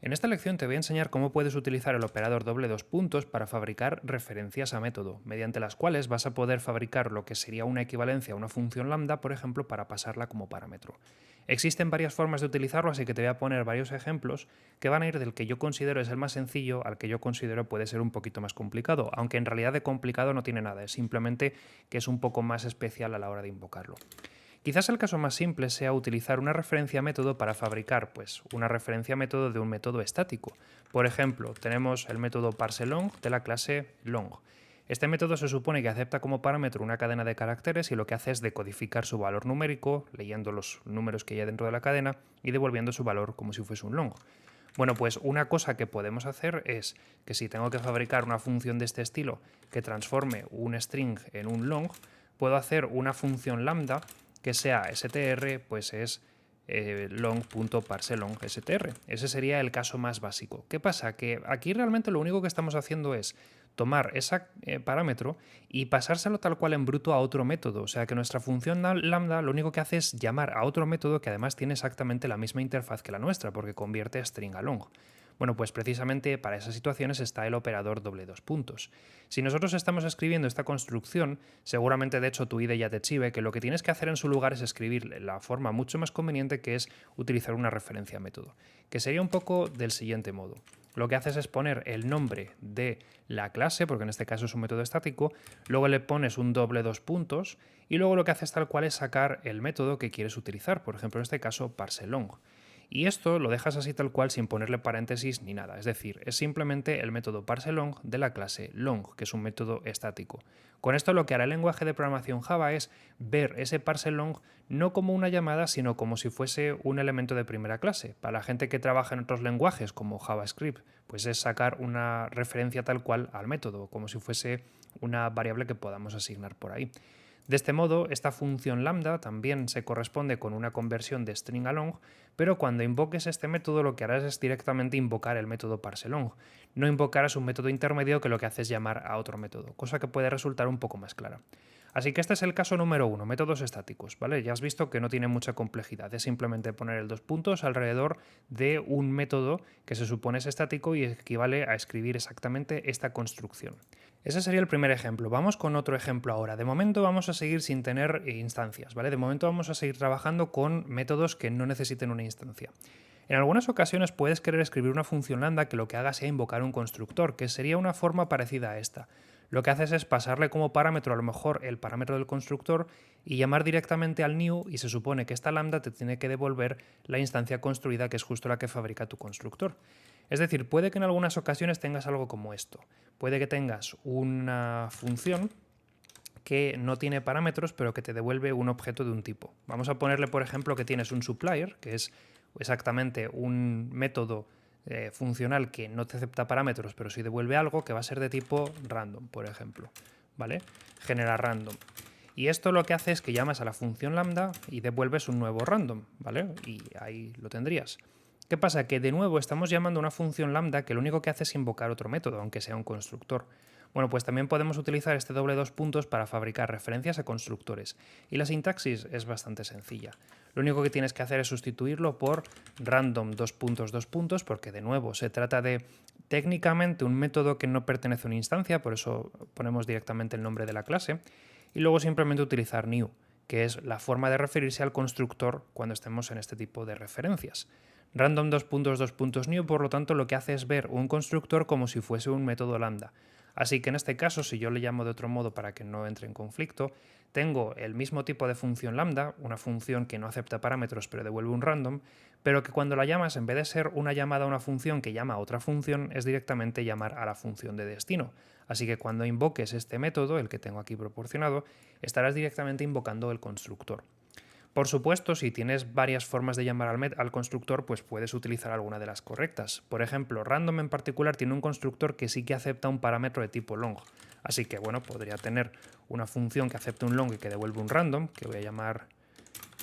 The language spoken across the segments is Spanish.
En esta lección te voy a enseñar cómo puedes utilizar el operador doble dos puntos para fabricar referencias a método, mediante las cuales vas a poder fabricar lo que sería una equivalencia a una función lambda, por ejemplo, para pasarla como parámetro. Existen varias formas de utilizarlo, así que te voy a poner varios ejemplos que van a ir del que yo considero es el más sencillo al que yo considero puede ser un poquito más complicado, aunque en realidad de complicado no tiene nada, es simplemente que es un poco más especial a la hora de invocarlo. Quizás el caso más simple sea utilizar una referencia método para fabricar pues, una referencia método de un método estático. Por ejemplo, tenemos el método parseLong de la clase long. Este método se supone que acepta como parámetro una cadena de caracteres y lo que hace es decodificar su valor numérico, leyendo los números que hay dentro de la cadena y devolviendo su valor como si fuese un long. Bueno, pues una cosa que podemos hacer es que si tengo que fabricar una función de este estilo que transforme un string en un long, puedo hacer una función lambda que sea str, pues es long.parseLong str. Ese sería el caso más básico. ¿Qué pasa? Que aquí realmente lo único que estamos haciendo es tomar ese parámetro y pasárselo tal cual en bruto a otro método. O sea que nuestra función lambda lo único que hace es llamar a otro método que además tiene exactamente la misma interfaz que la nuestra, porque convierte string a long. Bueno, pues precisamente para esas situaciones está el operador doble dos puntos. Si nosotros estamos escribiendo esta construcción, seguramente de hecho tu IDE ya te chive que lo que tienes que hacer en su lugar es escribir la forma mucho más conveniente, que es utilizar una referencia a método, que sería un poco del siguiente modo. Lo que haces es poner el nombre de la clase, porque en este caso es un método estático, luego le pones un doble dos puntos y luego lo que haces tal cual es sacar el método que quieres utilizar, por ejemplo en este caso parseLong. Y esto lo dejas así tal cual sin ponerle paréntesis ni nada, es decir, es simplemente el método parseLong de la clase long, que es un método estático. Con esto lo que hará el lenguaje de programación Java es ver ese parseLong no como una llamada, sino como si fuese un elemento de primera clase. Para la gente que trabaja en otros lenguajes como JavaScript, pues es sacar una referencia tal cual al método, como si fuese una variable que podamos asignar por ahí. De este modo, esta función lambda también se corresponde con una conversión de string a long, pero cuando invoques este método lo que harás es directamente invocar el método parseLong. No invocarás un método intermedio que lo que hace es llamar a otro método, cosa que puede resultar un poco más clara. Así que este es el caso número 1, métodos estáticos, ¿vale? Ya has visto que no tiene mucha complejidad, es simplemente poner el dos puntos alrededor de un método que se supone es estático y equivale a escribir exactamente esta construcción. Ese sería el primer ejemplo. Vamos con otro ejemplo ahora. De momento vamos a seguir sin tener instancias, ¿vale? De momento vamos a seguir trabajando con métodos que no necesiten una instancia. En algunas ocasiones puedes querer escribir una función lambda que lo que haga sea invocar un constructor, que sería una forma parecida a esta. Lo que haces es pasarle como parámetro a lo mejor el parámetro del constructor y llamar directamente al new, y se supone que esta lambda te tiene que devolver la instancia construida, que es justo la que fabrica tu constructor. Es decir, puede que en algunas ocasiones tengas algo como esto. Puede que tengas una función que no tiene parámetros, pero que te devuelve un objeto de un tipo. Vamos a ponerle, por ejemplo, que tienes un supplier, que es exactamente un método funcional que no te acepta parámetros, pero sí devuelve algo que va a ser de tipo random, por ejemplo. ¿Vale? Genera random. Y esto lo que hace es que llamas a la función lambda y devuelves un nuevo random, ¿vale? Y ahí lo tendrías. ¿Qué pasa? Que de nuevo estamos llamando a una función lambda que lo único que hace es invocar otro método, aunque sea un constructor. Bueno, pues también podemos utilizar este doble dos puntos para fabricar referencias a constructores. Y la sintaxis es bastante sencilla. Lo único que tienes que hacer es sustituirlo por random dos puntos, porque de nuevo se trata de técnicamente un método que no pertenece a una instancia, por eso ponemos directamente el nombre de la clase. Y luego simplemente utilizar new, que es la forma de referirse al constructor cuando estemos en este tipo de referencias. Random dos puntos new, por lo tanto, lo que hace es ver un constructor como si fuese un método lambda. Así que en este caso, si yo le llamo de otro modo para que no entre en conflicto, tengo el mismo tipo de función lambda, una función que no acepta parámetros pero devuelve un random, pero que cuando la llamas, en vez de ser una llamada a una función que llama a otra función, es directamente llamar a la función de destino. Así que cuando invoques este método, el que tengo aquí proporcionado, estarás directamente invocando el constructor. Por supuesto, si tienes varias formas de llamar al constructor, pues puedes utilizar alguna de las correctas. Por ejemplo, random en particular tiene un constructor que sí que acepta un parámetro de tipo long. Así que, bueno, podría tener una función que acepte un long y que devuelve un random, que voy a llamar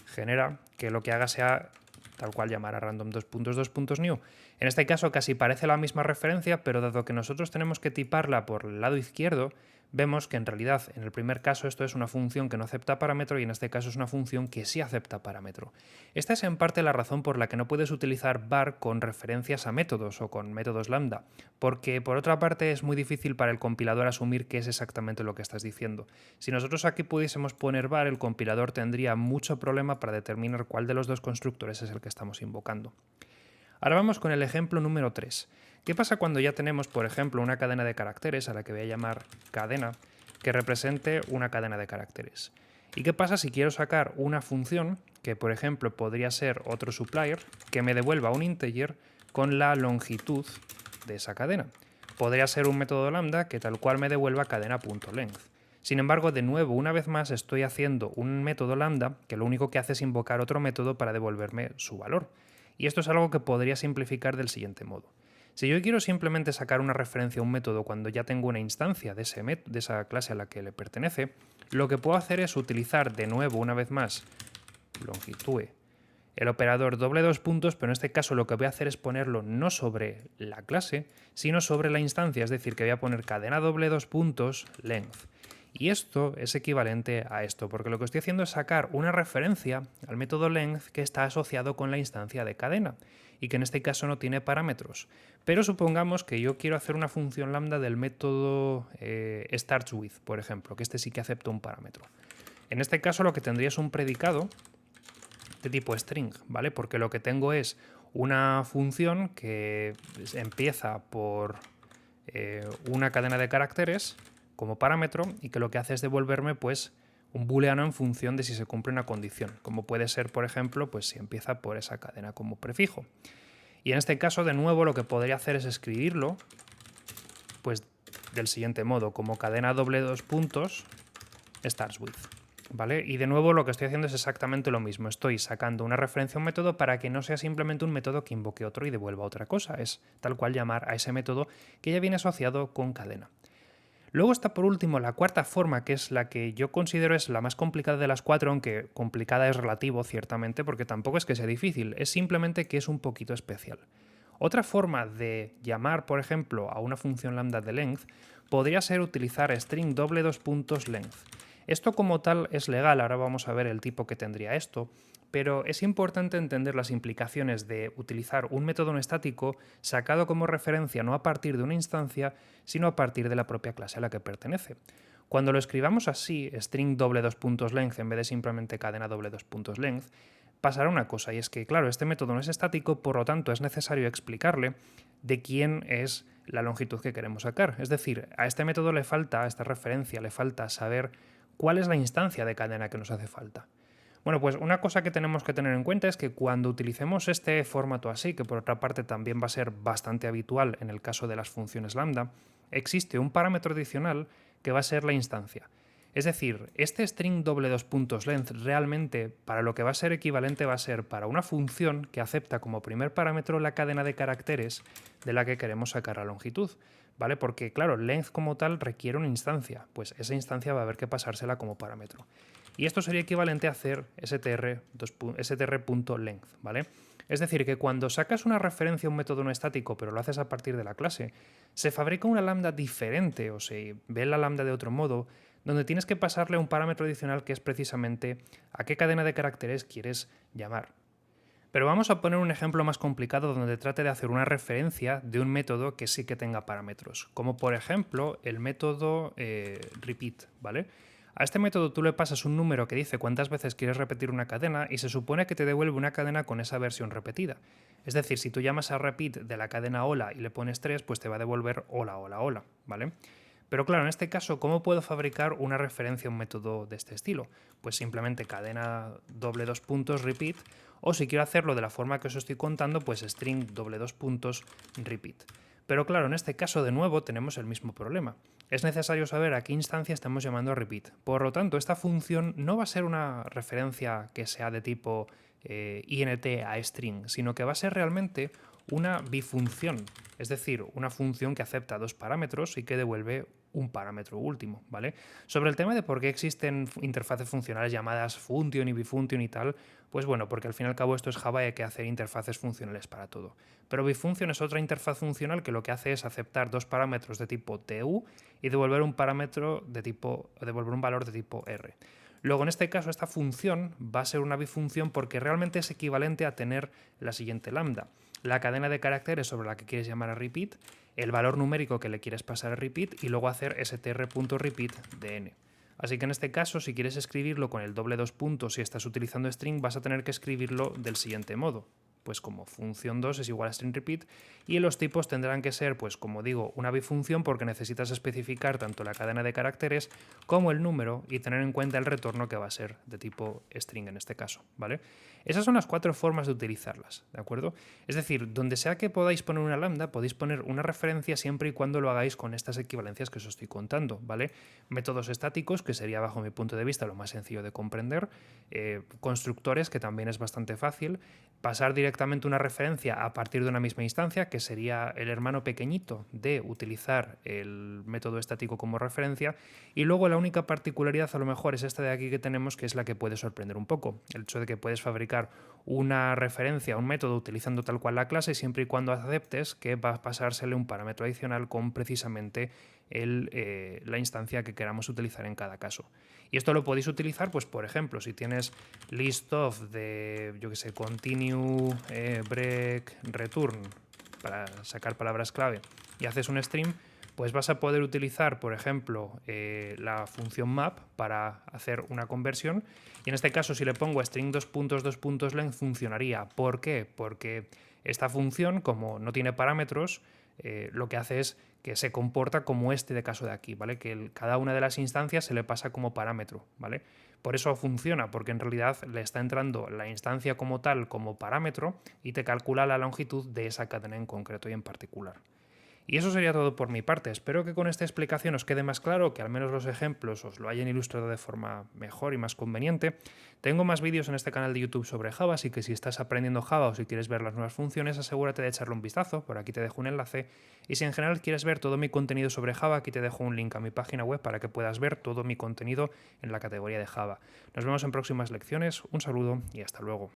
genera, que lo que haga sea tal cual llamar a random dos puntos new. En este caso casi parece la misma referencia, pero dado que nosotros tenemos que tiparla por el lado izquierdo, vemos que en realidad en el primer caso esto es una función que no acepta parámetro y en este caso es una función que sí acepta parámetro. Esta es en parte la razón por la que no puedes utilizar var con referencias a métodos o con métodos lambda, porque por otra parte es muy difícil para el compilador asumir qué es exactamente lo que estás diciendo. Si nosotros aquí pudiésemos poner var, el compilador tendría mucho problema para determinar cuál de los dos constructores es el que estamos invocando. Ahora vamos con el ejemplo número 3. ¿Qué pasa cuando ya tenemos, por ejemplo, una cadena de caracteres, a la que voy a llamar cadena, que represente una cadena de caracteres? ¿Y qué pasa si quiero sacar una función, que por ejemplo podría ser otro supplier, que me devuelva un integer con la longitud de esa cadena? Podría ser un método lambda que tal cual me devuelva cadena.length. Sin embargo, de nuevo, una vez más estoy haciendo un método lambda que lo único que hace es invocar otro método para devolverme su valor. Y esto es algo que podría simplificar del siguiente modo. Si yo quiero simplemente sacar una referencia a un método cuando ya tengo una instancia de esa clase a la que le pertenece, lo que puedo hacer es utilizar de nuevo, una vez más, longitudine, el operador doble dos puntos, pero en este caso lo que voy a hacer es ponerlo no sobre la clase, sino sobre la instancia, es decir, que voy a poner cadena doble dos puntos length. Y esto es equivalente a esto, porque lo que estoy haciendo es sacar una referencia al método length que está asociado con la instancia de cadena y que en este caso no tiene parámetros. Pero supongamos que yo quiero hacer una función lambda del método startsWith, por ejemplo, que este sí que acepta un parámetro. En este caso lo que tendría es un predicado de tipo string, ¿vale? Porque lo que tengo es una función que empieza por una cadena de caracteres como parámetro y que lo que hace es devolverme pues un booleano en función de si se cumple una condición, como puede ser, por ejemplo, pues si empieza por esa cadena como prefijo. Y en este caso, de nuevo, lo que podría hacer es escribirlo pues del siguiente modo, como cadena doble dos puntos starts with, ¿vale? Y de nuevo lo que estoy haciendo es exactamente lo mismo. Estoy sacando una referencia a un método para que no sea simplemente un método que invoque otro y devuelva otra cosa. Es tal cual llamar a ese método que ya viene asociado con cadena. Luego está por último la cuarta forma, que es la que yo considero es la más complicada de las cuatro, aunque complicada es relativo, ciertamente, porque tampoco es que sea difícil, es simplemente que es un poquito especial. Otra forma de llamar, por ejemplo, a una función lambda de length podría ser utilizar string doble dos puntos length. Esto como tal es legal, ahora vamos a ver el tipo que tendría esto, pero es importante entender las implicaciones de utilizar un método no estático sacado como referencia no a partir de una instancia, sino a partir de la propia clase a la que pertenece. Cuando lo escribamos así, string doble dos puntos length en vez de simplemente cadena doble dos puntos length, pasará una cosa, y es que, claro, este método no es estático, por lo tanto es necesario explicarle de quién es la longitud que queremos sacar. Es decir, a este método le falta, a esta referencia le falta saber cuál es la instancia de cadena que nos hace falta. Bueno, pues una cosa que tenemos que tener en cuenta es que cuando utilicemos este formato así, que por otra parte también va a ser bastante habitual en el caso de las funciones lambda, existe un parámetro adicional que va a ser la instancia. Es decir, este string doble dos puntos length realmente para lo que va a ser equivalente va a ser para una función que acepta como primer parámetro la cadena de caracteres de la que queremos sacar la longitud, ¿vale? Porque claro, length como tal requiere una instancia, pues esa instancia va a haber que pasársela como parámetro. Y esto sería equivalente a hacer str.length, ¿vale? Es decir, que cuando sacas una referencia a un método no estático, pero lo haces a partir de la clase, se fabrica una lambda diferente o se ve la lambda de otro modo, donde tienes que pasarle un parámetro adicional que es precisamente a qué cadena de caracteres quieres llamar. Pero vamos a poner un ejemplo más complicado donde trate de hacer una referencia de un método que sí que tenga parámetros, como por ejemplo el método repeat, ¿vale? A este método tú le pasas un número que dice cuántas veces quieres repetir una cadena y se supone que te devuelve una cadena con esa versión repetida. Es decir, si tú llamas a repeat de la cadena hola y le pones 3, pues te va a devolver hola, hola, hola, ¿vale? Pero claro, en este caso, ¿cómo puedo fabricar una referencia a un método de este estilo? Pues simplemente cadena doble dos puntos repeat, o si quiero hacerlo de la forma que os estoy contando, pues string doble dos puntos repeat. Pero claro, en este caso de nuevo tenemos el mismo problema. Es necesario saber a qué instancia estamos llamando a repeat. Por lo tanto, esta función no va a ser una referencia que sea de tipo int a string, sino que va a ser realmente una bifunción, es decir, una función que acepta dos parámetros y que devuelve un parámetro último, ¿vale? Sobre el tema de por qué existen interfaces funcionales llamadas function y bifunction y tal, pues bueno, porque al fin y al cabo esto es Java y hay que hacer interfaces funcionales para todo. Pero bifunction es otra interfaz funcional que lo que hace es aceptar dos parámetros de tipo TU y devolver un valor de tipo R. Luego, en este caso, esta función va a ser una bifunción porque realmente es equivalente a tener la siguiente lambda: la cadena de caracteres sobre la que quieres llamar a repeat, el valor numérico que le quieres pasar a repeat y luego hacer str.repeat de n. Así que en este caso, si quieres escribirlo con el doble dos puntos y estás utilizando string, vas a tener que escribirlo del siguiente modo. Pues como función 2 es igual a string repeat, y los tipos tendrán que ser, pues como digo, una bifunción porque necesitas especificar tanto la cadena de caracteres como el número y tener en cuenta el retorno que va a ser de tipo string en este caso, ¿vale? Esas son las 4 formas de utilizarlas, ¿de acuerdo? Es decir, donde sea que podáis poner una lambda, podéis poner una referencia siempre y cuando lo hagáis con estas equivalencias que os estoy contando, ¿vale? Métodos estáticos, que sería bajo mi punto de vista lo más sencillo de comprender, constructores, que también es bastante fácil, pasar directamente una referencia a partir de una misma instancia, que sería el hermano pequeñito de utilizar el método estático como referencia, y luego la única particularidad a lo mejor es esta de aquí que tenemos, que es la que puede sorprender un poco, el hecho de que puedes fabricar una referencia a un método utilizando tal cual la clase siempre y cuando aceptes que va a pasársele un parámetro adicional con precisamente la instancia que queramos utilizar en cada caso. Y esto lo podéis utilizar, pues por ejemplo, si tienes list of de, yo que sé, continue, break, return, para sacar palabras clave, y haces un stream, pues vas a poder utilizar, por ejemplo, la función map para hacer una conversión. Y en este caso, si le pongo string length, funcionaría. ¿Por qué? Porque esta función, como no tiene parámetros, lo que hace es que se comporta como este de caso de aquí, ¿vale? Que cada una de las instancias se le pasa como parámetro, ¿vale? Por eso funciona, porque en realidad le está entrando la instancia como tal, como parámetro, y te calcula la longitud de esa cadena en concreto y en particular. Y eso sería todo por mi parte. Espero que con esta explicación os quede más claro, que al menos los ejemplos os lo hayan ilustrado de forma mejor y más conveniente. Tengo más vídeos en este canal de YouTube sobre Java, así que si estás aprendiendo Java o si quieres ver las nuevas funciones, asegúrate de echarle un vistazo. Por aquí te dejo un enlace. Y si en general quieres ver todo mi contenido sobre Java, aquí te dejo un link a mi página web para que puedas ver todo mi contenido en la categoría de Java. Nos vemos en próximas lecciones. Un saludo y hasta luego.